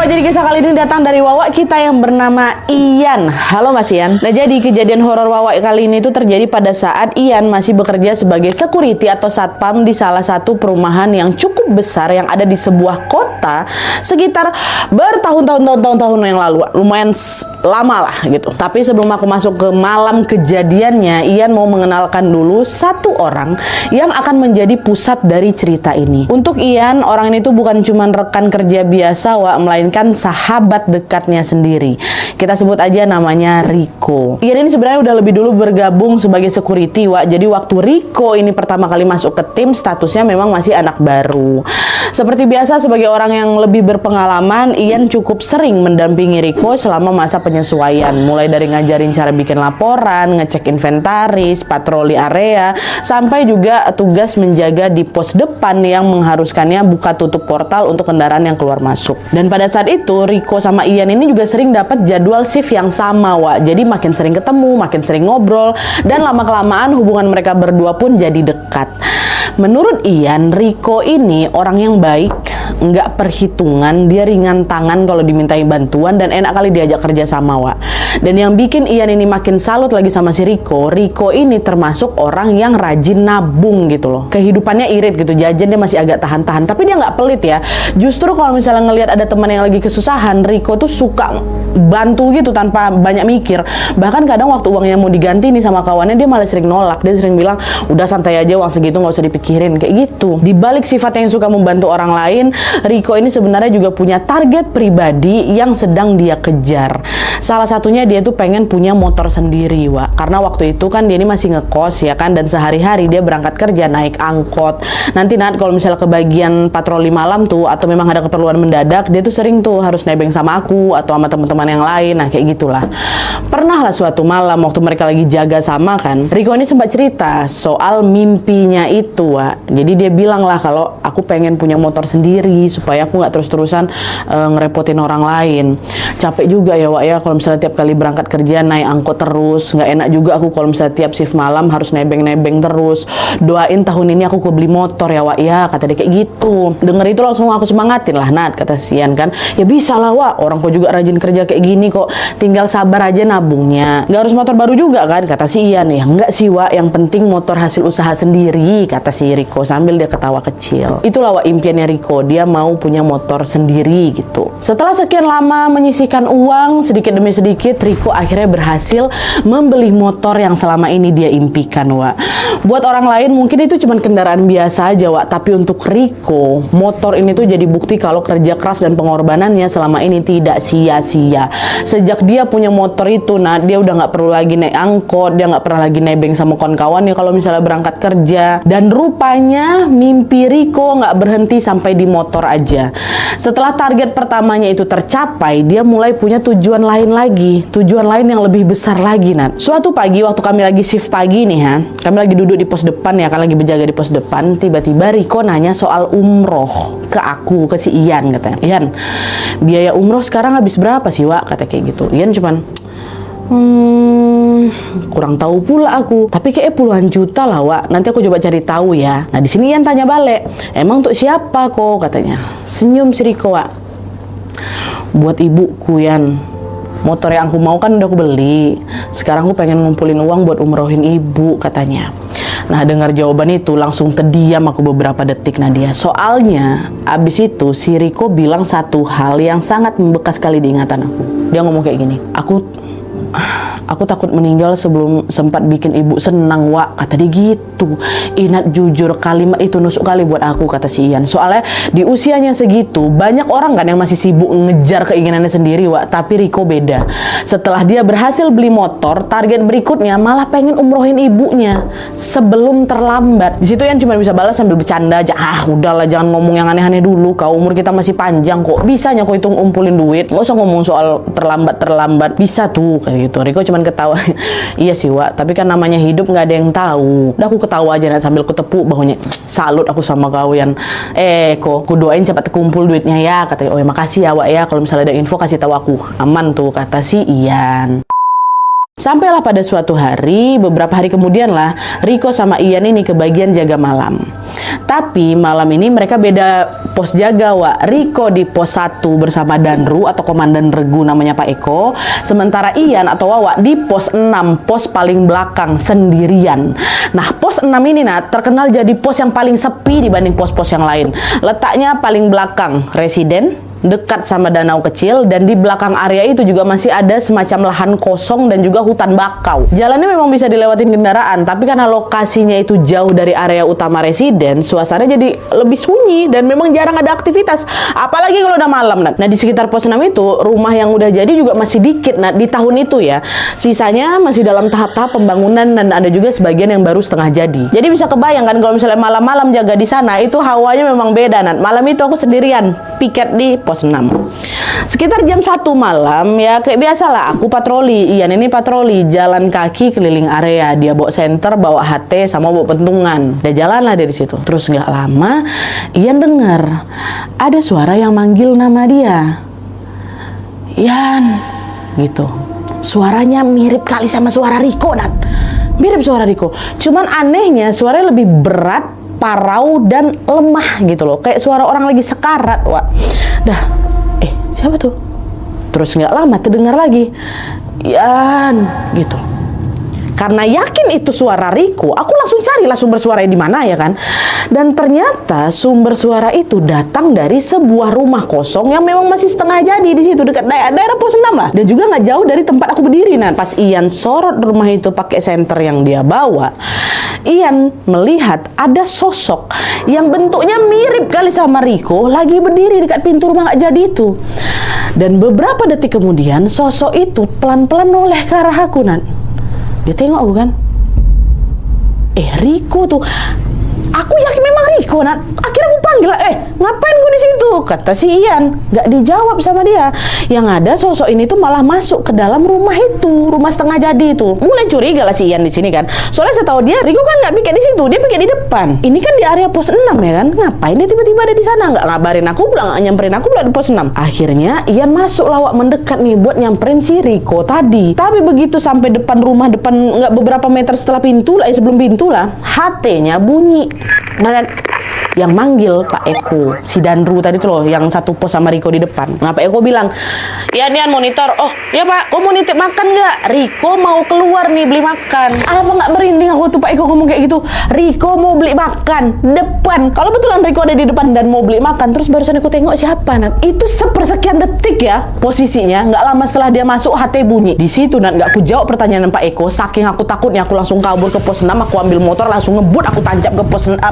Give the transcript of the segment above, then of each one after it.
jadi kisah kali ini datang dari Wawa kita yang bernama Ian. Halo Mas Ian. Nah, jadi kejadian horor Wawa kali ini tuh terjadi pada saat Ian masih bekerja sebagai security atau satpam di salah satu perumahan yang cukup besar yang ada di sebuah kota sekitar bertahun-tahun yang lalu. Lumayan lama lah gitu. Tapi sebelum aku masuk ke malam kejadiannya, Ian mau mengenalkan dulu satu orang yang akan menjadi pusat dari cerita ini. Untuk Ian, orang ini tuh bukan cuma rekan kerja biasa, melainkan sahabat dekatnya sendiri. Kita sebut aja namanya Rico. Ian ini sebenarnya udah lebih dulu bergabung sebagai security, Jadi waktu Rico ini pertama kali masuk ke tim, statusnya memang masih anak baru. Seperti biasa, sebagai orang yang lebih berpengalaman, Ian cukup sering mendampingi Rico selama masa penyesuaian. Mulai dari ngajarin cara bikin laporan, ngecek inventaris, patroli area, sampai juga tugas menjaga di pos depan yang mengharuskannya buka tutup portal untuk kendaraan yang keluar masuk. Dan pada saat itu, Rico sama Ian ini juga sering dapat jadwal shift yang sama, Jadi makin sering ketemu, makin sering ngobrol, dan lama-kelamaan hubungan mereka berdua pun jadi dekat. Menurut Ian, Rico ini orang yang baik, nggak perhitungan, dia ringan tangan kalau dimintai bantuan, dan enak kali diajak kerja sama, Dan yang bikin Ian ini makin salut lagi sama si Rico ini termasuk orang yang rajin nabung gitu loh. Kehidupannya irit gitu, jajan dia masih agak tahan-tahan, tapi dia nggak pelit ya. Justru kalau misalnya ngelihat ada teman yang lagi kesusahan, Rico tuh suka bantu gitu tanpa banyak mikir. Bahkan kadang waktu uangnya mau diganti nih sama kawannya, dia malah sering nolak. Dia sering bilang, udah santai aja, uang segitu nggak usah dipikirin, kayak gitu. Di balik sifatnya yang suka membantu orang lain, Rico ini sebenarnya juga punya target pribadi yang sedang dia kejar. Salah satunya dia tuh pengen punya motor sendiri, Karena waktu itu kan dia ini masih ngekos ya kan, dan sehari-hari dia berangkat kerja naik angkot. Nanti kalau misalnya kebagian patroli malam tuh, atau memang ada keperluan mendadak, dia tuh sering tuh harus nebeng sama aku atau sama teman-teman yang lain. Nah, kayak gitulah. Pernah lah suatu malam waktu mereka lagi jaga sama kan, Rico ini sempat cerita soal mimpinya itu, Jadi dia bilang lah kalau aku pengen punya motor sendiri supaya aku nggak terus-terusan ngerepotin orang lain. Capek juga ya, kalau misalnya tiap kali berangkat kerja naik angkot terus. Nggak enak juga aku kalau misalnya tiap shift malam harus nebeng-nebeng terus. Doain tahun ini aku beli motor ya, kata dia kayak gitu. Denger itu langsung aku semangatin lah, Nat, kata Sian kan. Ya bisa lah, orang kok juga rajin kerja kayak gini kok. Tinggal sabar aja nabungnya. Nggak harus motor baru juga kan, kata si Ian. Ya enggak sih, yang penting motor hasil usaha sendiri, kata si Rico sambil dia ketawa kecil. Itulah impiannya Rico, dia mau punya motor sendiri gitu. Setelah sekian lama menyisihkan uang sedikit demi sedikit, Rico akhirnya berhasil membeli motor yang selama ini dia impikan, Buat orang lain mungkin itu cuma kendaraan biasa aja, tapi untuk Rico, motor ini tuh jadi bukti kalau kerja keras dan pengorbanannya selama ini tidak sia-sia. Sejak dia punya motor itu, dia udah nggak perlu lagi naik angkot, dia nggak pernah lagi nebeng sama kawan-kawannya kalau misalnya berangkat kerja. Dan rupanya mimpi Rico nggak berhenti sampai di motor aja. Setelah target pertamanya itu tercapai, dia mulai punya tujuan lain lagi, tujuan lain yang lebih besar lagi, Nat. Suatu pagi waktu kami lagi shift pagi nih, kami lagi duduk di pos depan ya, kan lagi berjaga di pos depan, tiba-tiba Rico nanya soal umroh ke aku, ke si Ian, katanya. Ian, biaya umroh sekarang habis berapa sih, kata kayak gitu. Ian cuman kurang tahu pula aku, tapi kayak puluhan juta lah, nanti aku coba cari tahu ya. Nah, di sini Ian tanya balik, emang untuk siapa kok, katanya. Senyum si Rico, buat ibuku, Ian. Motor yang aku mau kan udah aku beli, sekarang aku pengen ngumpulin uang buat umrohin ibu, katanya. Nah, dengar jawaban itu langsung terdiam aku beberapa detik, Nadia. Soalnya abis itu si Rico bilang satu hal yang sangat membekas sekali di ingatan aku. Dia ngomong kayak gini, aku takut meninggal sebelum sempat bikin ibu senang, kata dia gitu. Inat, jujur, kalimat itu nusuk kali buat aku, kata si Ian. Soalnya di usianya segitu, banyak orang kan yang masih sibuk ngejar keinginannya sendiri, tapi Rico beda. Setelah dia berhasil beli motor, target berikutnya malah pengen umrohin ibunya sebelum terlambat. Di situ Ian cuma bisa balas sambil bercanda aja, udahlah jangan ngomong yang aneh-aneh dulu, kau umur kita masih panjang kok, bisanya kau hitung ngumpulin duit, nggak usah ngomong soal terlambat, bisa tuh, kayak gitu. Rico cuma ketawa. Iya sih, tapi kan namanya hidup nggak ada yang tahu. Udah aku ketawa aja sambil ku tepuk bahunya. Salut aku sama kau, Yan. Kok ku doain cepat kumpul duitnya ya, katanya. Oh ya, makasih ya, ya. Kalau misalnya ada info kasih tahu aku. Aman tuh, kata si Ian. Sampailah pada suatu hari, beberapa hari kemudian lah, Rico sama Ian ini ke bagian jaga malam. Tapi malam ini mereka beda pos jaga, Wak. Riko di pos 1 bersama Danru atau komandan regu namanya Pak Eko. Sementara Ian atau Wawa di pos 6, pos paling belakang sendirian. Nah, pos 6 ini terkenal jadi pos yang paling sepi dibanding pos-pos yang lain. Letaknya paling belakang residen, dekat sama danau kecil, dan di belakang area itu juga masih ada semacam lahan kosong dan juga hutan bakau. Jalannya memang bisa dilewatin kendaraan, tapi karena lokasinya itu jauh dari area utama residen, suasananya jadi lebih sunyi dan memang jarang ada aktivitas, apalagi kalau udah malam. Nah, di sekitar pos 6 itu rumah yang udah jadi juga masih dikit di tahun itu ya. Sisanya masih dalam tahap-tahap pembangunan dan ada juga sebagian yang baru setengah jadi. Jadi bisa kebayangkan kalau misalnya malam-malam jaga di sana itu hawanya memang beda. Malam itu aku sendirian piket di pos 6. Sekitar jam 1 malam ya, kayak biasalah aku patroli. Ian ini patroli jalan kaki keliling area. Dia bawa senter, bawa HT sama bawa pentungan. Dia jalan lah dari situ. Terus nggak lama Ian dengar ada suara yang manggil nama dia. Ian gitu. Suaranya mirip kali sama suara Riko, mirip suara Riko. Cuman anehnya suaranya lebih berat, parau dan lemah gitu loh, kayak suara orang lagi sekarat, Wak. Dah, siapa tuh? Terus nggak lama terdengar lagi, Ian gitu. Karena yakin itu suara Riko, aku langsung carilah sumber suaranya di mana ya kan. Dan ternyata sumber suara itu datang dari sebuah rumah kosong yang memang masih setengah jadi di situ dekat daerah pos 6 lah. Dan juga nggak jauh dari tempat aku berdiri. Pas Ian sorot rumah itu pakai senter yang dia bawa, Ian melihat ada sosok yang bentuknya mirip kali sama Riko lagi berdiri dekat pintu rumah nggak jadi itu. Dan beberapa detik kemudian sosok itu pelan-pelan noleh ke arah aku, Dia tengok aku kan, Riko tuh. Aku yakin memang Riko, Akhirnya aku panggil, ngapain gue di situ? Kata si Ian, nggak dijawab sama dia. Yang ada sosok ini tuh malah masuk ke dalam rumah itu, rumah setengah jadi itu. Mulai curiga lah si Ian di sini kan. Soalnya saya tahu dia, Riko kan nggak piket di situ, dia piket di depan. Ini kan di area pos 6 ya kan. Ngapain dia tiba-tiba ada di sana? Nggak ngabarin aku pula, nggak nyamperin aku pula di pos 6. Akhirnya Ian masuk lawak mendekat nih buat nyamperin si Riko tadi. Tapi begitu sampai depan rumah, nggak beberapa meter setelah pintu lah, sebelum pintu lah, HT-nya bunyi. Yang manggil Pak Eko, si Danru tadi tuh loh, yang satu pos sama Riko di depan. Nah, Pak Eko bilang, Ian monitor. Oh ya Pak, kok mau nitip makan nggak? Riko mau keluar nih beli makan. Apa nggak merinding aku tuh Pak Eko ngomong kayak gitu. Riko mau beli makan depan. Kalau betulan Riko ada di depan dan mau beli makan, terus barusan aku tengok siapa, Itu sepersekian detik ya posisinya. Nggak lama setelah dia masuk, HT bunyi. Di situ nggak aku jawab pertanyaan Pak Eko. Saking aku takutnya, aku langsung kabur ke pos 6. Aku ambil motor langsung ngebut, aku tancap ke pos 1.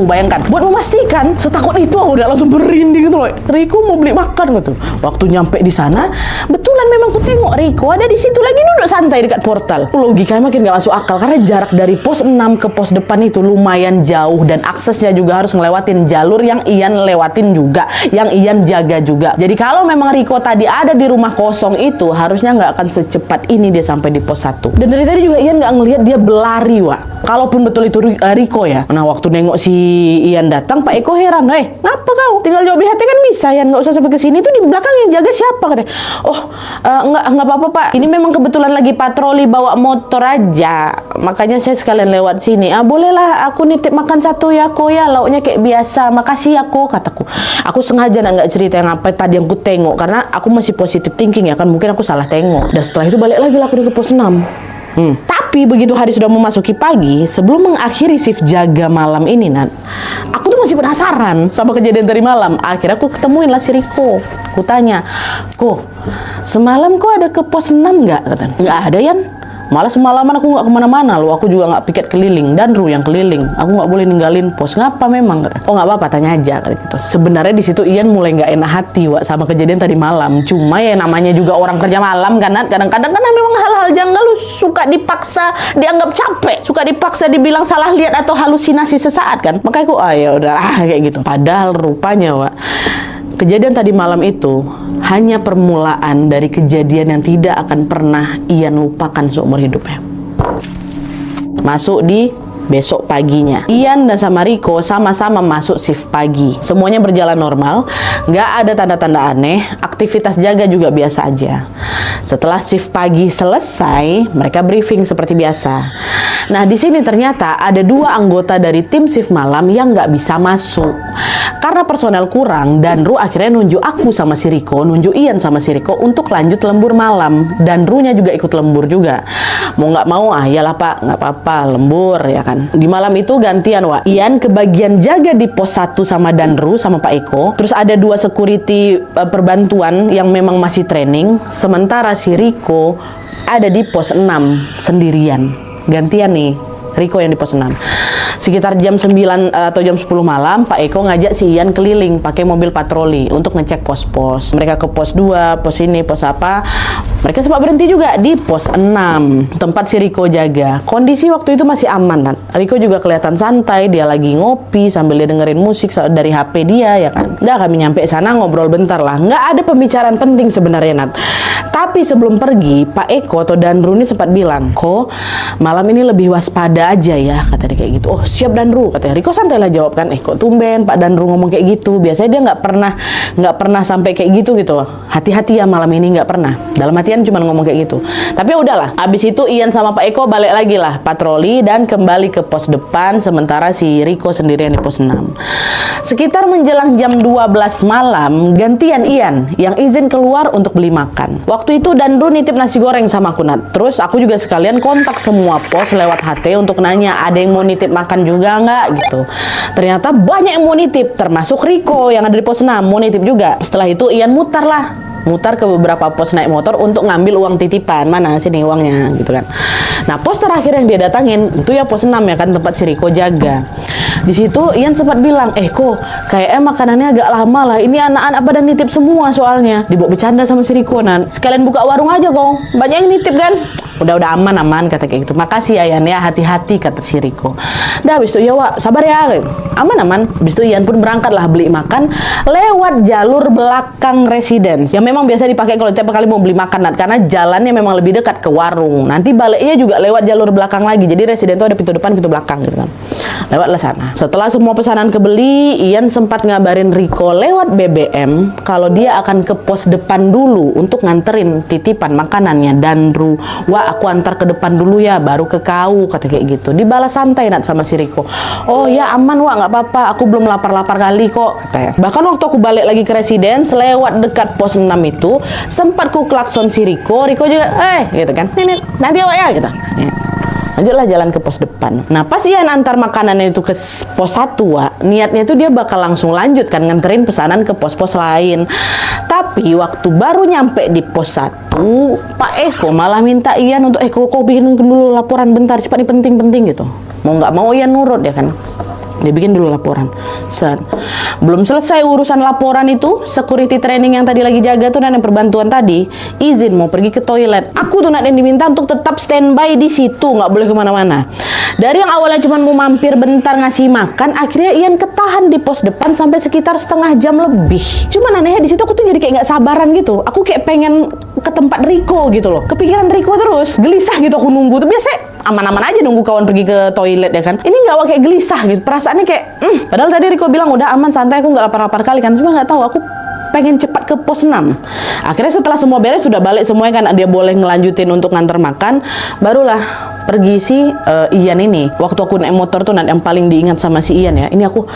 Bayangkan, buat memastikan, setakut itu aku udah langsung berinding gitu loh. Riko mau beli makan gitu. Waktu nyampe di sana, betulan memang ku tengok Riko ada di situ lagi duduk santai dekat portal. Logikanya makin gak masuk akal karena jarak dari pos 6 ke pos depan itu lumayan jauh dan aksesnya juga harus ngelewatin jalur yang Ian lewatin juga, yang Ian jaga juga. Jadi kalau memang Riko tadi ada di rumah kosong itu, harusnya nggak akan secepat ini dia sampai di pos 1. Dan dari tadi juga Ian nggak ngelihat dia berlari, Wak. Kalaupun betul itu Riko ya. Nah, waktu nengok si Ian datang, Pak Eko heran, ngapa kau? Tinggal jawab di hati kan bisa, Ian, nggak usah sampai ke sini. Itu di belakang yang jaga siapa? Katanya. Oh, nggak apa-apa Pak. Ini memang kebetulan lagi patroli bawa motor aja. Makanya saya sekalian lewat sini. Bolehlah aku nitip makan satu ya, kok ya. Lauknya kayak biasa. Makasih ya, kok, kataku. Aku sengaja nggak cerita yang apa tadi yang ku tengok karena aku masih positive thinking ya kan. Mungkin aku salah tengok. Dan setelah itu balik lagi lah aku ke pos 6. Tapi begitu hari sudah memasuki pagi, sebelum mengakhiri shift jaga malam ini, aku tuh masih penasaran sama kejadian dari malam. Akhirnya aku ketemuin lah si Riko. Aku tanya, Ko, semalam kok ada ke pos 6 nggak? Katanya, nggak ada, Yan. Malah semalaman aku nggak kemana-mana loh. Aku juga nggak piket keliling. Danru yang keliling. Aku nggak boleh ninggalin pos. Ngapa memang? Oh nggak apa-apa, tanya aja gitu. Sebenarnya di situ Ian mulai nggak enak hati, Wak, sama kejadian tadi malam. Cuma ya namanya juga orang kerja malam kan. Kadang-kadang kan memang hal-hal janggal lu suka dipaksa dianggap capek, suka dipaksa dibilang salah lihat atau halusinasi sesaat kan. Makanya aku ya udahlah kayak gitu. Padahal rupanya, Wak, kejadian tadi malam itu hanya permulaan dari kejadian yang tidak akan pernah Ian lupakan seumur hidupnya. Masuk di besok paginya, Ian dan sama Riko sama-sama masuk shift pagi. Semuanya berjalan normal, nggak ada tanda-tanda aneh, aktivitas jaga juga biasa aja. Setelah shift pagi selesai, mereka briefing seperti biasa. Nah, di sini ternyata ada 2 anggota dari tim shift malam yang nggak bisa masuk. Karena personel kurang, Danru akhirnya nunjuk aku sama si Riko, nunjuk Ian sama si Riko untuk lanjut lembur malam. Danrunya juga ikut lembur juga. Mau nggak mau, yalah Pak, nggak apa-apa, lembur ya kan. Di malam itu gantian, Wak. Ian kebagian jaga di pos 1 sama Danru sama Pak Eko. Terus ada 2 security perbantuan yang memang masih training. Sementara si Riko ada di pos 6 sendirian. Gantian nih, Riko yang di pos 6. Sekitar jam 9 atau jam 10 malam, Pak Eko ngajak si Ian keliling pakai mobil patroli untuk ngecek pos-pos. Mereka ke pos 2, pos ini, pos apa. Mereka sempat berhenti juga di pos 6, tempat si Riko jaga. Kondisi waktu itu masih aman, Nat. Riko juga kelihatan santai, dia lagi ngopi sambil dia dengerin musik dari HP dia, ya kan. Udah kami nyampe sana ngobrol bentar lah. Nggak ada pembicaraan penting sebenarnya, Nat. Tapi sebelum pergi, Pak Eko atau Danru ini sempat bilang, "Ko, malam ini lebih waspada aja ya," kata dia kayak gitu. "Oh, siap Danru," katanya. Riko santai lah jawab kan. Kok tumben Pak Danru ngomong kayak gitu? Biasanya dia nggak pernah sampai kayak gitu. Hati-hati ya malam ini, nggak pernah. Dalam hatian cuma ngomong kayak gitu. Tapi ya udahlah. Abis itu Ian sama Pak Eko balik lagi lah patroli dan kembali ke pos depan, sementara si Riko sendirian di pos 6. Sekitar menjelang jam 12 malam, gantian Ian yang izin keluar untuk beli makan. Waktu itu Danru nitip nasi goreng sama aku, Nat. Terus aku juga sekalian kontak semua pos lewat HT untuk nanya ada yang mau nitip makan juga nggak gitu. Ternyata banyak yang mau nitip, termasuk Riko yang ada di pos 6 mau nitip juga. Setelah itu Ian mutar ke beberapa pos naik motor untuk ngambil uang titipan. Mana sini uangnya gitu kan. Nah, pos terakhir yang dia datangin itu ya pos 6 ya kan, tempat si Riko jaga. Di situ Ian sempat bilang, "Kok kayaknya makanannya agak lama lah. Ini anak-anak pada nitip semua soalnya." Dibawa bercanda sama si Riko, Nan. "Sekalian buka warung aja kok. Banyak yang nitip kan?" Udah aman kata kayak gitu. "Makasih ya Ian ya, hati-hati," kata si Riko. Dah habis itu, "Ya Wak, sabar ya." Aman. Habis itu Ian pun berangkat lah beli makan lewat jalur belakang residence yang memang biasa dipakai kalau tiap kali mau beli makan, Nat, karena jalannya memang lebih dekat ke warung. Nanti baliknya juga lewat jalur belakang lagi. Jadi residence itu ada pintu depan, pintu belakang gitu kan. Lewatlah sana. Setelah semua pesanan kebeli, Ian sempat ngabarin Riko lewat BBM kalau dia akan ke pos depan dulu untuk nganterin titipan makanannya. Danru, "Wah, aku antar ke depan dulu ya, baru ke kau," kata kayak gitu. Dibalas santai, Nat, sama si Riko. "Oh ya aman Wak, nggak apa-apa, aku belum lapar-lapar kali kok," katanya. Bahkan waktu aku balik lagi ke residence lewat dekat pos 6 itu, sempat ku klakson si Riko juga, gitu kan. "Nih, nanti Wak ya," gitu. Lanjutlah jalan ke pos depan. Nah, pas Ian antar makanannya itu ke pos 1, Wak, niatnya itu dia bakal langsung lanjut kan nganterin pesanan ke pos-pos lain. Tapi waktu baru nyampe di pos 1, Pak Eko malah minta Ian untuk kok bikin dulu laporan bentar, cepat nih, penting gitu. Mau nggak mau Ian nurut ya kan. Dia bikin dulu laporan. Belum selesai urusan laporan itu, security training yang tadi lagi jaga tuh dan yang perbantuan tadi izin mau pergi ke toilet. Aku tuh Nat yang diminta untuk tetap standby di situ, nggak boleh kemana-mana. Dari yang awalnya cuma mau mampir bentar ngasih makan, akhirnya Ian ketahan di pos depan sampai sekitar setengah jam lebih. Cuman anehnya di situ aku tuh jadi kayak nggak sabaran gitu. Aku kayak pengen ke tempat Riko gitu loh. Kepikiran Riko terus, gelisah gitu aku nunggu. Tuh biasa aman-aman aja nunggu kawan pergi ke toilet ya kan. Ini nggak kayak gelisah gitu. Perasaannya kayak, padahal tadi Riko bilang udah aman, santai, aku nggak lapar-lapar kali kan. Cuma nggak tahu, aku pengen cepat ke pos 6. Akhirnya setelah semua beres, sudah balik semuanya kan, dia boleh ngelanjutin untuk nganter makan, barulah pergi si Ian ini. Waktu aku naik motor tuh, yang paling diingat sama si Ian ya, ini aku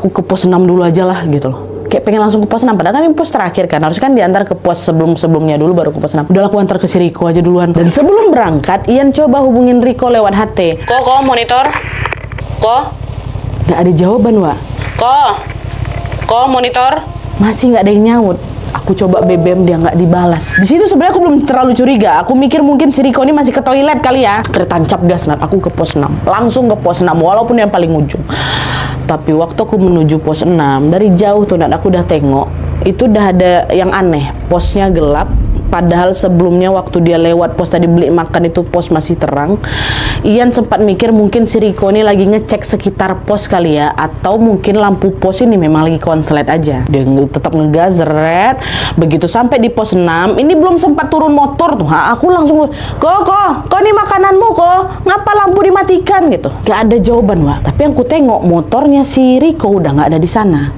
ke pos 6 dulu aja lah gitu loh. Kayak pengen langsung ke pos 6, padahal kan ini pos terakhir kan, harus kan diantar ke pos sebelumnya dulu baru ke pos 6. Udahlah aku antar ke si Riko aja duluan. Dan sebelum berangkat, Ian coba hubungin Riko lewat HT. Kok monitor? Kok? Gak ada jawaban, Wak. Kok monitor? Masih nggak ada yang nyaut. Aku coba BBM, dia nggak dibalas. Di situ sebenarnya aku belum terlalu curiga. Aku mikir mungkin si Riko ini masih ke toilet kali ya. Tancap gas, Nat. Aku ke pos 6. Langsung ke pos 6 walaupun yang paling ujung. Tapi waktu aku menuju pos 6, dari jauh tuh Nat, aku udah tengok. Itu udah ada yang aneh. Posnya gelap. Padahal sebelumnya waktu dia lewat pos tadi beli makan itu pos masih terang. Ian sempat mikir mungkin si Riko ini lagi ngecek sekitar pos kali ya, atau mungkin lampu pos ini memang lagi konslet aja. Dia tetap ngegas, red. Begitu sampai di pos 6, ini belum sempat turun motor tuh. Aku langsung, kok ini makananmu kok? Ngapa lampu dimatikan gitu? Gak ada jawaban, Wak. Tapi yang ku tengok motornya si Riko udah gak ada di sana.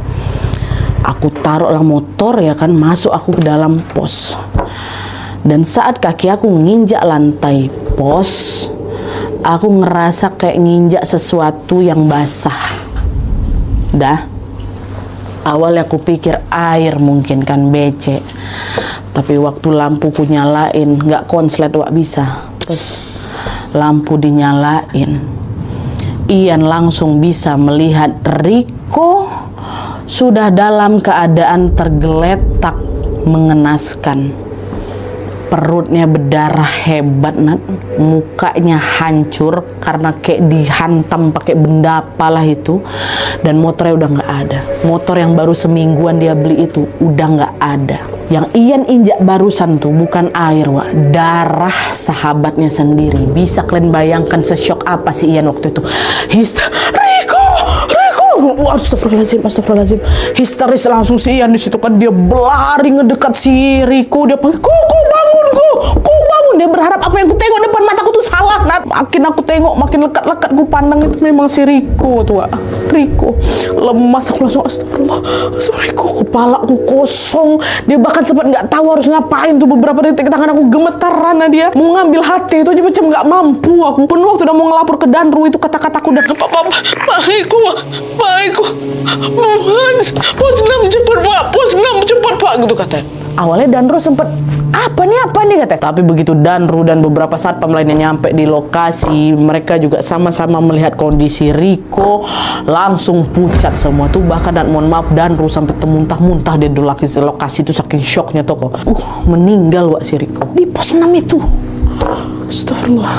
Aku taruhlah motor ya kan, masuk aku ke dalam pos. Dan saat kaki aku nginjak lantai pos, aku ngerasa kayak nginjak sesuatu yang basah. Dah, awalnya aku pikir air mungkin kan, becek. Tapi waktu lampu ku nyalain, nggak konslet wak bisa. Terus lampu dinyalain, Ian langsung bisa melihat Riko sudah dalam keadaan tergeletak mengenaskan. Perutnya berdarah hebat, Nat. Mukanya hancur karena kayak dihantam pakai benda apalah itu. Dan motornya udah nggak ada. Motor yang baru semingguan dia beli itu udah nggak ada. Yang Ian injak barusan tuh bukan air, Wak. Darah sahabatnya sendiri. Bisa kalian bayangkan sesyok apa sih Ian waktu itu? Riko! Wah, astagfirullahaladzim. Histeris langsung si Ian di situ kan, dia berlari ngedekat si Riko, dia panggil, kok bangun. Dia berharap apa yang ku tengok depan mataku tuh salah, Nat. Makin aku tengok, makin lekat ku pandang, itu memang si Riko tuh, Wak. Riko lemas, aku langsung astagfirullah. Riko, kepalaku kosong. Dia bahkan sempat nggak tahu harus ngapain tuh, beberapa detik tangan aku gemetaran. Dia mau ngambil hati itu aja macam nggak mampu. Aku penuh waktu udah mau ngelapor ke Danru, itu kata-kataku udah baikku, mohon pos 6 cepat Pak, gitu katanya. Awalnya Danru sempat apa nih katanya. Tapi begitu Danru dan beberapa satpam lainnya nyampe di lokasi, mereka juga sama-sama melihat kondisi Riko, langsung pucat semua tuh. Bahkan, dan mohon maaf, Danru sampai muntah-muntah di lokasi itu saking syoknya tuh kok. Meninggal Wak si Riko di pos 6 itu. Astagfirullah.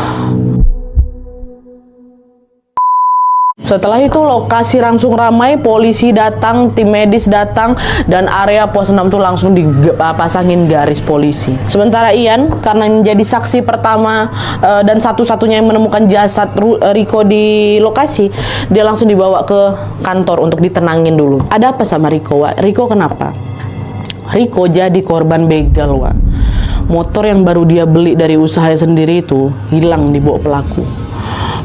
Setelah itu lokasi langsung ramai, polisi datang, tim medis datang, dan area pos 6 tuh langsung dipasangin garis polisi. Sementara Ian, karena menjadi saksi pertama dan satu-satunya yang menemukan jasad Riko di lokasi, dia langsung dibawa ke kantor untuk ditenangin dulu. Ada apa sama Riko, Wak? Riko kenapa? Riko jadi korban begal, Wak. Motor yang baru dia beli dari usahanya sendiri itu hilang dibawa pelaku.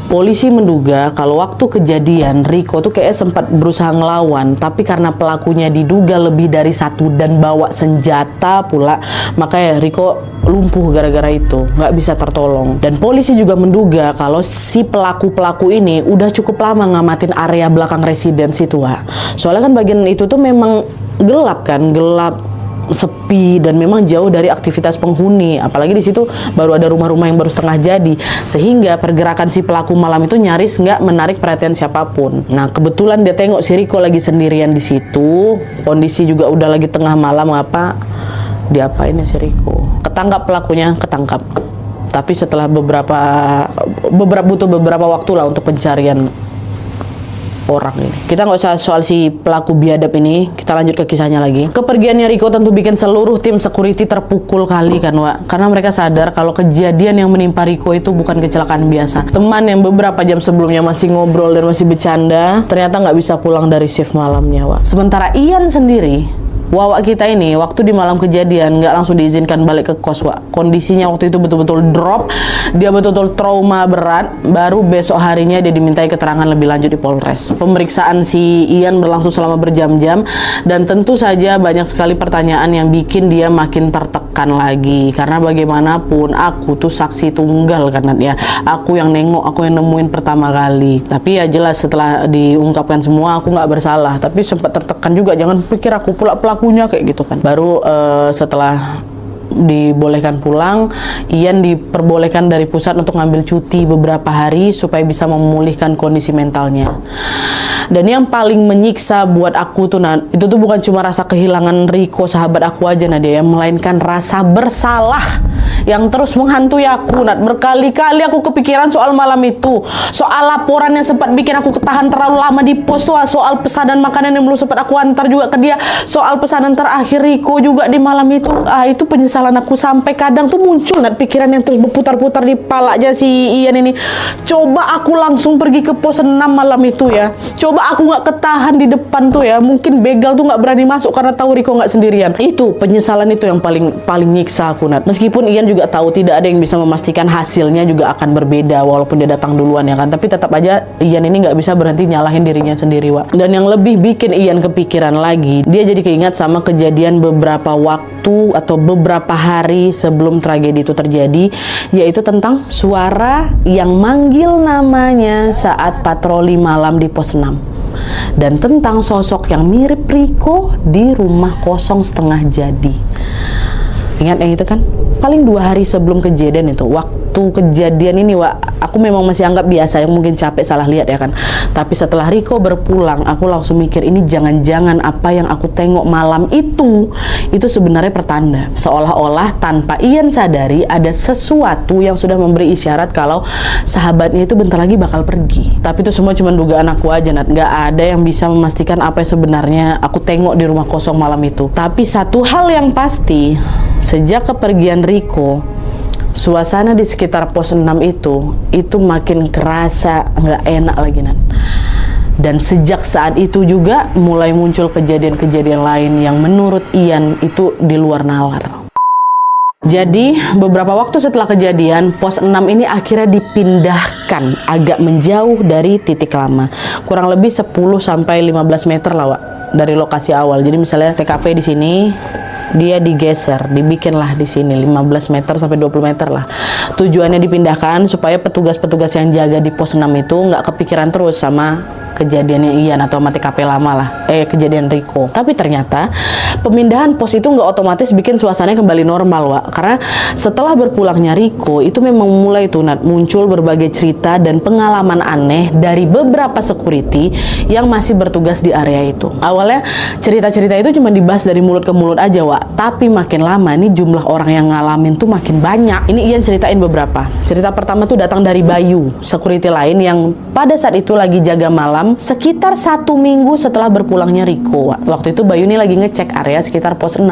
Polisi menduga kalau waktu kejadian Riko tuh kayak sempat berusaha ngelawan, tapi karena pelakunya diduga lebih dari satu dan bawa senjata pula, makanya Riko lumpuh gara-gara itu, nggak bisa tertolong. Dan polisi juga menduga kalau si pelaku ini udah cukup lama ngamatin area belakang residence itu, Wak. Soalnya kan bagian itu tuh memang gelap, sepi, dan memang jauh dari aktivitas penghuni. Apalagi di situ baru ada rumah-rumah yang baru setengah jadi, sehingga pergerakan si pelaku malam itu nyaris nggak menarik perhatian siapapun. Nah, kebetulan dia tengok si Riko lagi sendirian di situ, kondisi juga udah lagi tengah malam, diapain ya si Riko? Ketangkap pelakunya, ketangkap. Tapi setelah butuh beberapa waktu lah untuk pencarian orang ini. Kita nggak usah soal si pelaku biadab ini, kita lanjut ke kisahnya lagi. Kepergiannya Riko tentu bikin seluruh tim security terpukul kali kan, Wak. Karena mereka sadar kalau kejadian yang menimpa Riko itu bukan kecelakaan biasa. Teman yang beberapa jam sebelumnya masih ngobrol dan masih bercanda, ternyata nggak bisa pulang dari shift malamnya, Wak. Sementara Ian sendiri, Wawak kita ini waktu di malam kejadian nggak langsung diizinkan balik ke kos, Wak. Kondisinya waktu itu betul-betul drop, dia betul-betul trauma berat. Baru besok harinya dia dimintai keterangan lebih lanjut di Polres. Pemeriksaan si Ian berlangsung selama berjam-jam, dan tentu saja banyak sekali pertanyaan yang bikin dia makin tertekan lagi. Karena bagaimanapun aku tuh saksi tunggal kan ya, aku yang nengok, aku yang nemuin pertama kali. Tapi ya jelas setelah diungkapkan semua aku nggak bersalah, tapi sempat tertekan juga. Jangan pikir aku pelakunya kayak gitu kan. Baru setelah dibolehkan pulang, Ian diperbolehkan dari pusat untuk ngambil cuti beberapa hari supaya bisa memulihkan kondisi mentalnya. Dan yang paling menyiksa buat aku tuh, itu tuh bukan cuma rasa kehilangan Riko sahabat aku aja, Nadia, melainkan rasa bersalah yang terus menghantui aku, Nat. Berkali-kali aku kepikiran soal malam itu, soal laporan yang sempat bikin aku ketahan terlalu lama di pos, soal pesanan makanan yang belum sempat aku antar juga ke dia, soal pesanan terakhir Riko juga di malam itu. Itu penyesalan aku, sampai kadang tuh muncul, Nat, pikiran yang terus berputar-putar di palanya si Ian ini. Coba aku langsung pergi ke pos 6 malam itu ya, coba aku nggak ketahan di depan tuh ya, mungkin begal tuh nggak berani masuk karena tahu Riko nggak sendirian. Itu penyesalan itu yang paling nyiksa aku, Nat. Meskipun Ian juga juga tahu tidak ada yang bisa memastikan hasilnya juga akan berbeda walaupun dia datang duluan ya kan. Tapi tetap aja Ian ini nggak bisa berhenti nyalahin dirinya sendiri, Wak. Dan yang lebih bikin Ian kepikiran lagi, dia jadi keingat sama kejadian beberapa waktu atau beberapa hari sebelum tragedi itu terjadi, yaitu tentang suara yang manggil namanya saat patroli malam di pos 6. Dan tentang sosok yang mirip Riko di rumah kosong setengah jadi. Ingat yang itu kan? Paling 2 hari sebelum kejadian itu, waktu kejadian ini, Wak, aku memang masih anggap biasa, yang mungkin capek salah lihat ya kan. Tapi setelah Riko berpulang, aku langsung mikir ini jangan-jangan apa yang aku tengok malam itu sebenarnya pertanda. Seolah-olah tanpa Ian sadari ada sesuatu yang sudah memberi isyarat kalau sahabatnya itu bentar lagi bakal pergi. Tapi itu semua cuma dugaan aku aja, Nat. Nggak ada yang bisa memastikan apa yang sebenarnya aku tengok di rumah kosong malam itu. Tapi satu hal yang pasti, sejak kepergian Riko, suasana di sekitar pos 6 itu makin kerasa nggak enak lagi, Nan. Dan sejak saat itu juga mulai muncul kejadian-kejadian lain yang menurut Ian itu di luar nalar. Jadi beberapa waktu setelah kejadian, pos 6 ini akhirnya dipindahkan agak menjauh dari titik lama. Kurang lebih 10-15 meter lah, Wak, dari lokasi awal. Jadi misalnya TKP di sini, dia digeser, dibikinlah di sini 15 meter sampai 20 meter lah. Tujuannya dipindahkan supaya petugas-petugas yang jaga di pos 6 itu nggak kepikiran terus sama kejadiannya Ian atau sama TKP lama lah, kejadian Riko. Tapi ternyata pemindahan pos itu nggak otomatis bikin suasananya kembali normal, Wak. Karena setelah berpulangnya Riko, itu memang mulai tuh, Nat, muncul berbagai cerita dan pengalaman aneh dari beberapa security yang masih bertugas di area itu. Awalnya cerita-cerita itu cuma dibahas dari mulut ke mulut aja, Wak. Tapi makin lama ini jumlah orang yang ngalamin tuh makin banyak. Ini Ian ceritain beberapa. Cerita pertama tuh datang dari Bayu, security lain yang pada saat itu lagi jaga malam sekitar 1 minggu setelah berpulangnya Riko. Waktu itu Bayu ini lagi ngecek area sekitar pos 6.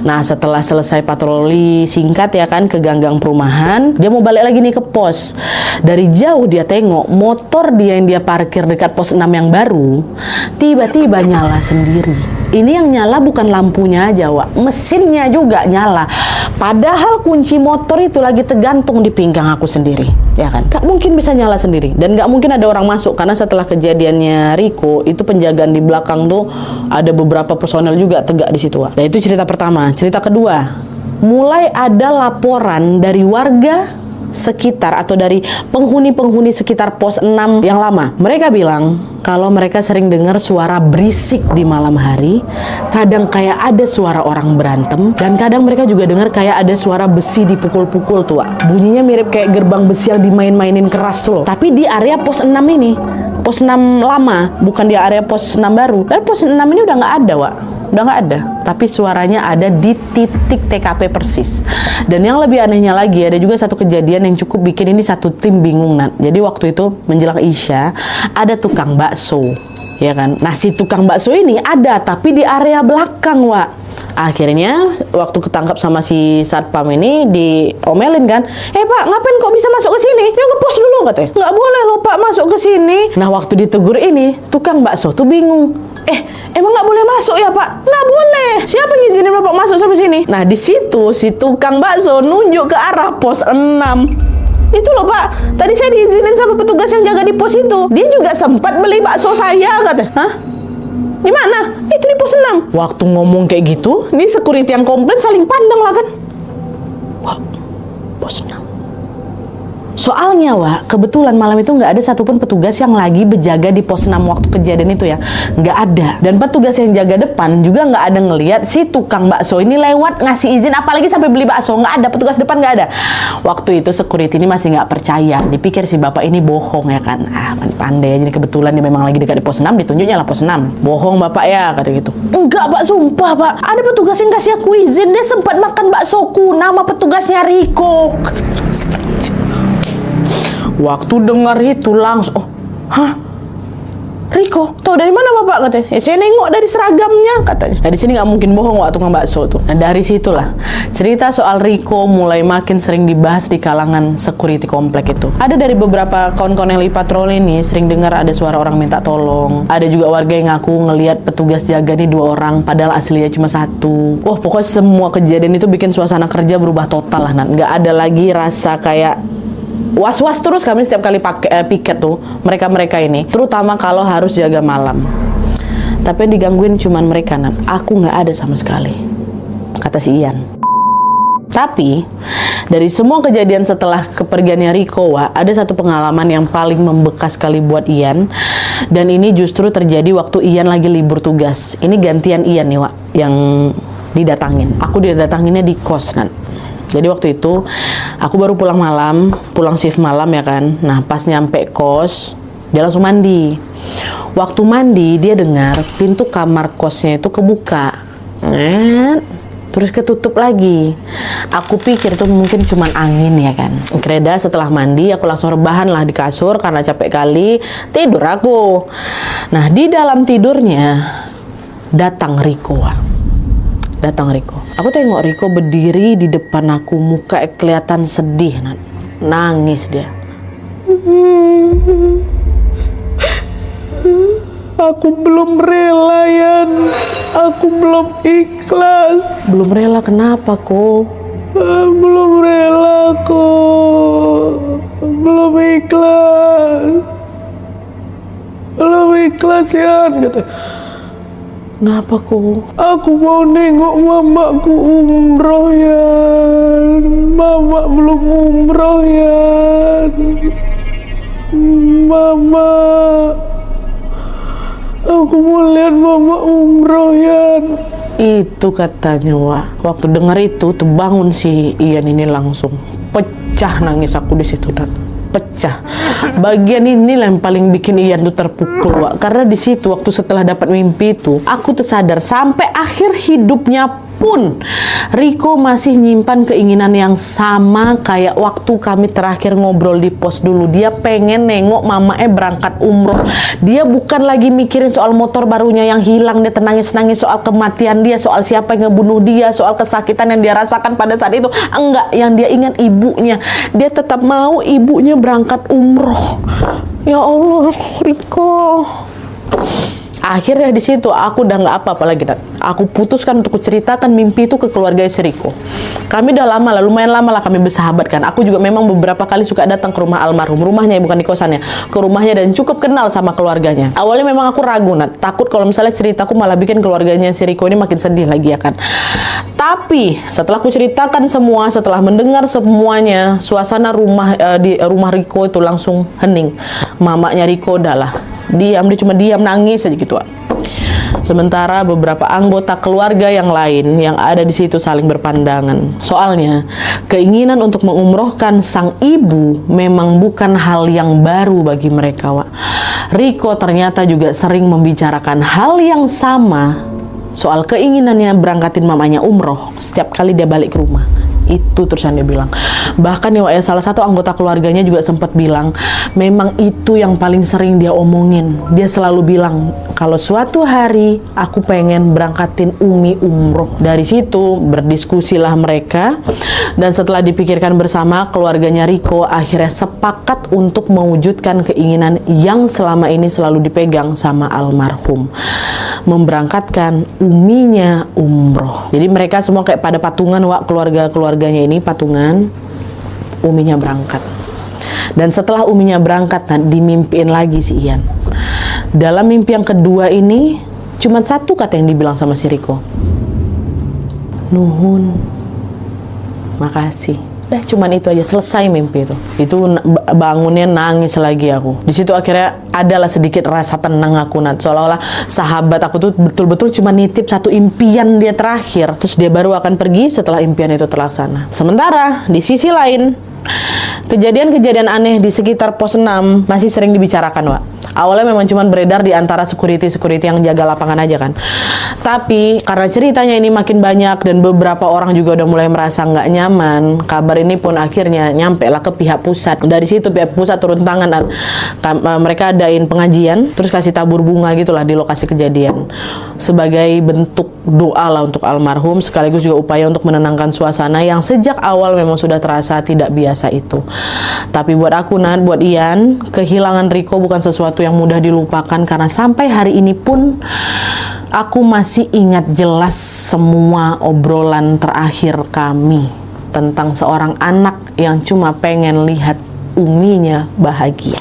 Nah, setelah selesai patroli singkat ya kan ke ganggang perumahan, dia mau balik lagi nih ke pos. Dari jauh dia tengok motor dia yang dia parkir dekat pos 6 yang baru tiba-tiba nyala sendiri. Ini yang nyala bukan lampunya aja, Wak, mesinnya juga nyala. Padahal kunci motor itu lagi tergantung di pinggang aku sendiri, ya kan? Gak mungkin bisa nyala sendiri. Dan gak mungkin ada orang masuk, karena setelah kejadiannya Riko, itu penjagaan di belakang tuh ada beberapa personel juga tegak di situ, Wak. Nah, itu cerita pertama. Cerita kedua, mulai ada laporan dari warga sekitar atau dari penghuni-penghuni sekitar pos 6 yang lama. Mereka bilang kalau mereka sering dengar suara berisik di malam hari, kadang kayak ada suara orang berantem, dan kadang mereka juga dengar kayak ada suara besi dipukul-pukul tuh, Wak. Bunyinya mirip kayak gerbang besi yang dimain-mainin keras tuh loh. Tapi di area pos 6 ini, pos 6 lama, bukan di area pos 6 baru. Dan pos 6 ini udah nggak ada, Wak. Udah nggak ada, tapi suaranya ada di titik TKP persis. Dan yang lebih anehnya lagi, ada juga satu kejadian yang cukup bikin ini satu tim bingung, Nat. Jadi waktu itu menjelang Isya, ada tukang bakso, ya kan? Nah, si tukang bakso ini ada, tapi di area belakang, Wak. Akhirnya waktu ketangkap sama si satpam ini diomelin kan, Pak, ngapain kok bisa masuk ke sini? Ya ke pos dulu, katanya. Nggak boleh loh, Pak, masuk ke sini. Nah, waktu ditegur ini, tukang bakso tuh bingung. Emang nggak boleh masuk ya, Pak? Nggak boleh. Siapa yang ngizinin Bapak masuk sampai sini? Nah, di situ si tukang bakso nunjuk ke arah pos 6. Itu loh, Pak, tadi saya diizinin sama petugas yang jaga di pos itu. Dia juga sempat beli bakso saya, katanya. Hah? Di mana? Itu di pos 6. Waktu ngomong kayak gitu, ini security yang komplain saling pandang lah kan. Wah, pos 6. Soalnya, Wak, kebetulan malam itu nggak ada satupun petugas yang lagi berjaga di pos 6 waktu kejadian itu ya. Nggak ada. Dan petugas yang jaga depan juga nggak ada ngelihat si tukang bakso ini lewat ngasih izin, apalagi sampai beli bakso. Nggak ada, petugas depan nggak ada. Waktu itu security ini masih nggak percaya. Dipikir si bapak ini bohong ya kan. Pandai. Jadi kebetulan dia memang lagi dekat di pos 6, ditunjuknya lah pos 6. Bohong bapak ya, kata gitu. Enggak, Pak, sumpah, Pak. Ada petugas yang kasih aku izin. Dia sempat makan baksoku. Nama petugasnya Riko. Waktu dengar itu langsung, hah? Riko, tahu dari mana bapak katanya? Ya saya nengok dari seragamnya katanya. Nah di sini nggak mungkin bohong waktu tukang bakso tuh. Nah dari situlah cerita soal Riko mulai makin sering dibahas di kalangan security komplek itu. Ada dari beberapa kawan-kawan yang lagi patroli ini sering dengar ada suara orang minta tolong. Ada juga warga yang ngaku ngelihat petugas jaga nih 2 orang, padahal aslinya cuma 1. Wah pokoknya semua kejadian itu bikin suasana kerja berubah total lah. Nah nggak ada lagi rasa kayak was-was terus kami setiap kali pakai piket tuh mereka ini, terutama kalau harus jaga malam. Tapi yang digangguin cuman mereka, Nat. Aku nggak ada sama sekali, kata si Ian. Tapi dari semua kejadian setelah kepergiannya Riko, Wak, ada satu pengalaman yang paling membekas sekali buat Ian. Dan ini justru terjadi waktu Ian lagi libur tugas. Ini gantian Ian nih, Wak, yang didatangin. Aku didatanginnya di kos, Nat. Jadi waktu itu aku baru pulang shift malam ya kan. Nah pas nyampe kos, dia langsung mandi. Waktu mandi dia dengar pintu kamar kosnya itu kebuka, terus ketutup lagi. Aku pikir itu mungkin cuman angin ya kan. Kreda setelah mandi aku langsung rebahan lah di kasur karena capek kali, tidur aku. Nah di dalam tidurnya datang Riko. Aku tengok Riko berdiri di depan aku, muka kelihatan sedih, nangis dia. Aku belum rela, Yan. Aku belum ikhlas. Belum rela kenapa, Ko? Belum rela, Ko. Belum ikhlas, Yan. Kata. Kenapa kok? Aku mau nengok mamaku umroh, Yan. Mama belum umroh, Yan. Mama. Aku mau lihat mama umroh, Yan. Itu katanya, Wak. Waktu dengar itu, terbangun si Ian ini langsung. Pecah nangis aku di situ, Dan. Pecah. Bagian ini yang paling bikin Ian tuh terpukul, Wak. Karena di situ waktu setelah dapat mimpi itu, aku tersadar sampai akhir hidupnya pun Riko masih nyimpan keinginan yang sama kayak waktu kami terakhir ngobrol di pos dulu. Dia pengen nengok mamanya berangkat umroh. Dia bukan lagi mikirin soal motor barunya yang hilang, dia nangis-nangis soal kematian dia, soal siapa yang ngebunuh dia, soal kesakitan yang dia rasakan pada saat itu. Enggak, yang dia ingat ibunya. Dia tetap mau ibunya berangkat umroh. Ya Allah, Riko. Akhirnya di situ aku udah nggak apa-apa lagi, Dan. Aku putuskan untuk ceritakan mimpi itu ke keluarga si Riko. Kami udah lumayan lama lah kami bersahabat kan. Aku juga memang beberapa kali suka datang ke rumah almarhum, rumahnya bukan di kosannya, ke rumahnya, dan cukup kenal sama keluarganya. Awalnya memang aku ragu, Nat, takut kalau misalnya ceritaku malah bikin keluarganya si Riko ini makin sedih lagi ya kan. Tapi setelah aku ceritakan semua, setelah mendengar semuanya, suasana di rumah Riko itu langsung hening. Mamanya Riko udahlah diam, dia cuma diam nangis aja gitu. Sementara beberapa anggota keluarga yang lain yang ada di situ saling berpandangan. Soalnya keinginan untuk mengumrohkan sang ibu memang bukan hal yang baru bagi mereka, Wak. Riko ternyata juga sering membicarakan hal yang sama soal keinginannya berangkatin mamanya umroh setiap kali dia balik ke rumah. Itu terusan dia bilang. Bahkan ya, Wak, ya, salah satu anggota keluarganya juga sempat bilang memang itu yang paling sering dia omongin. Dia selalu bilang kalau suatu hari aku pengen berangkatin Umi umroh. Dari situ berdiskusilah mereka, dan setelah dipikirkan bersama, keluarganya Riko akhirnya sepakat untuk mewujudkan keinginan yang selama ini selalu dipegang sama almarhum, memberangkatkan uminya umroh. Jadi mereka semua kayak pada patungan, Wak, keluarganya ini patungan, uminya berangkat. Dan setelah uminya berangkat, dimimpiin lagi si Ian. Dalam mimpi yang kedua ini, cuma satu kata yang dibilang sama si Riko. Nuhun, makasih. Dah cuman itu aja, selesai mimpi itu. Itu bangunnya nangis lagi aku. Di situ akhirnya adalah sedikit rasa tenang aku, Nat. Seolah-olah sahabat aku tuh betul-betul cuma nitip satu impian dia terakhir, terus dia baru akan pergi setelah impian itu terlaksana. Sementara di sisi lain, kejadian-kejadian aneh di sekitar pos 6 masih sering dibicarakan, Wak. Awalnya memang cuma beredar di antara security yang jaga lapangan aja kan. Tapi karena ceritanya ini makin banyak dan beberapa orang juga udah mulai merasa nggak nyaman, kabar ini pun akhirnya nyampe lah ke pihak pusat. Dari situ pihak pusat turun tangan dan mereka adain pengajian, terus kasih tabur bunga gitulah di lokasi kejadian sebagai bentuk doa lah untuk almarhum, sekaligus juga upaya untuk menenangkan suasana yang sejak awal memang sudah terasa tidak biasa itu. Tapi buat aku Nat, buat Ian, kehilangan Riko bukan sesuatu yang mudah dilupakan karena sampai hari ini pun aku masih ingat jelas semua obrolan terakhir kami tentang seorang anak yang cuma pengen lihat uminya bahagia.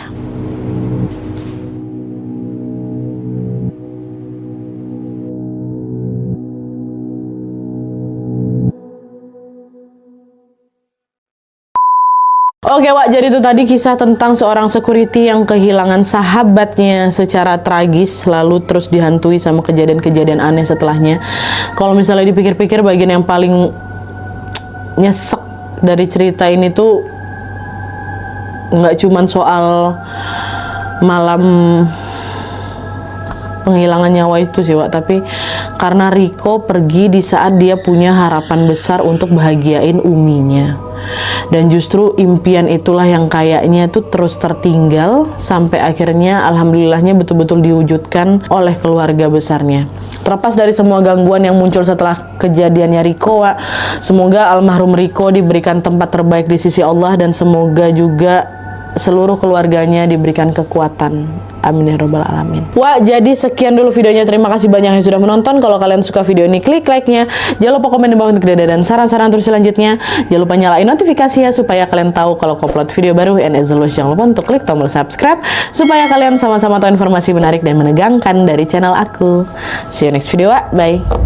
Oke Wak, jadi itu tadi kisah tentang seorang security yang kehilangan sahabatnya secara tragis, lalu terus dihantui sama kejadian-kejadian aneh setelahnya. Kalau misalnya dipikir-pikir, bagian yang paling nyesek dari cerita ini tuh nggak cuman soal malam penghilangan nyawa itu sih Wak, tapi karena Riko pergi di saat dia punya harapan besar untuk bahagiain uminya. Dan justru impian itulah yang kayaknya tuh terus tertinggal sampai akhirnya alhamdulillahnya betul-betul diwujudkan oleh keluarga besarnya. Terlepas dari semua gangguan yang muncul setelah kejadiannya Riko, Wak, semoga almarhum Riko diberikan tempat terbaik di sisi Allah dan semoga juga seluruh keluarganya diberikan kekuatan. Amin ya robbal alamin. Wah, jadi sekian dulu videonya. Terima kasih banyak yang sudah menonton. Kalau kalian suka video ini, klik like-nya. Jangan lupa komen di bawah untuk dada dan saran-saran terus selanjutnya. Jangan lupa nyalain notifikasinya supaya kalian tahu kalau upload video baru. And as always, jangan lupa untuk klik tombol subscribe supaya kalian sama-sama tahu informasi menarik dan menegangkan dari channel aku. See you next video, Wak. Bye.